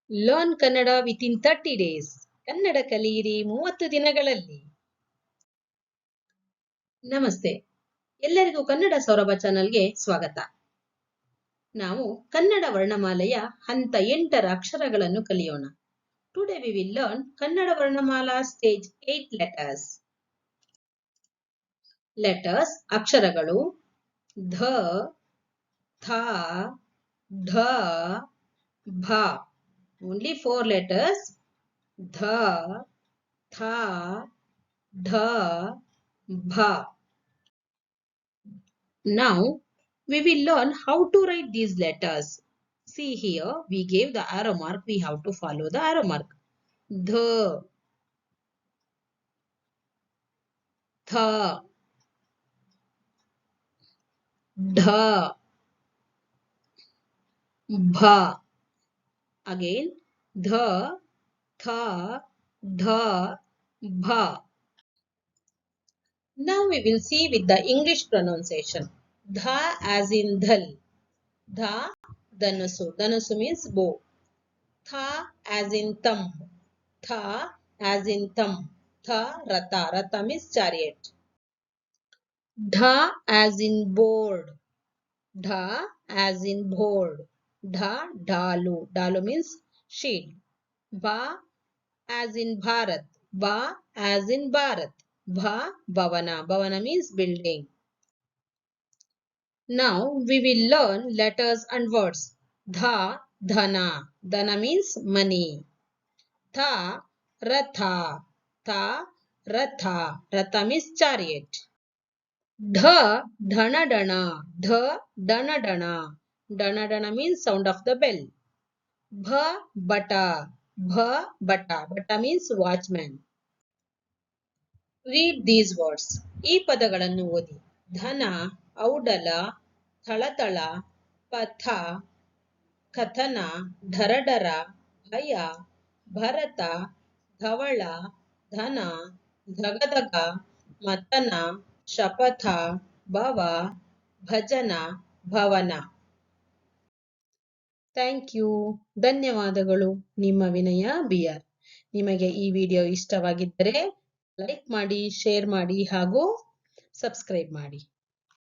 Learn Kannada within 30 days. Kannada ಕಲಿಯಿರಿ 30 ದಿನಗಳಲ್ಲಿ. ನಮಸ್ತೆ, ಎಲ್ಲರಿಗೂ ಕನ್ನಡ ಸೌರಭ ಚಾನಲ್ಗೆ ಸ್ವಾಗತ. ನಾವು ಕನ್ನಡ ವರ್ಣಮಾಲೆಯ ಹಂತ 8ರ ಅಕ್ಷರಗಳನ್ನು ಕಲಿಯೋಣ. Today we will learn Kannada ವರ್ಣಮಾಲಾ ಸ್ಟೇಜ್ 8 ಲೆಟರ್ಸ್. ಲೆಟರ್ಸ್ ಅಕ್ಷರಗಳು ಧ, ಥ, ಢ, ಭ. Only 4 letters. Dha, Tha, Dha, Bha. Now we will learn how to write these letters. See here, we gave the arrow mark. We have to follow the arrow mark. Dha, Tha, Dha, Bha. Again, Dha, Tha, Dha, Bha. Now we will see with the English pronunciation. Dha as in dhal. Dha, Dhanasu. Dhanasu means bow. Tha as in thumb. Tha as in thumb. Tha, Ratha. Ratha means chariot. Dha as in board. Dha as in board. Dha, Dalu. Dalu means shield. Ba as in Bharat. Ba as in Bharat. Bha, Bhavana. Bhavana means building. Now we will learn letters and words. Dha, Dhana. Dhana means money. Tha, Ratha. Tha, Ratha. Ratha means chariot. Dha, Dhanadana. Dha, Dhanadana. Dhanadana means sound of the bell. Bha, Bata. Bha, Bata. Bata means watchman. Read these words. ಈ ಪದಗಳನ್ನು ಓದಿ. ಧನ, ಔಡಲ, ಥಳಥಳ, ಪಥ, ಕಥನ, ಢರಢರ, ಭಯ, ಭರತ, ಧವಳ, ಧನ, ಧಗಧಗ, ಮತನ, ಶಪಥ, ಭವ, ಭಜನ, ಭವನ. Thank you. ಧನ್ಯವಾದಗಳು. ನಿಮ್ಮ ವಿನಯ BR. ನಿಮಗೆ ಈ ವಿಡಿಯೋ ಇಷ್ಟವಾಗಿದ್ದರೆ ಲೈಕ್ ಮಾಡಿ, ಶೇರ್ ಮಾಡಿ ಹಾಗೂ ಸಬ್ಸ್ಕ್ರೈಬ್ ಮಾಡಿ.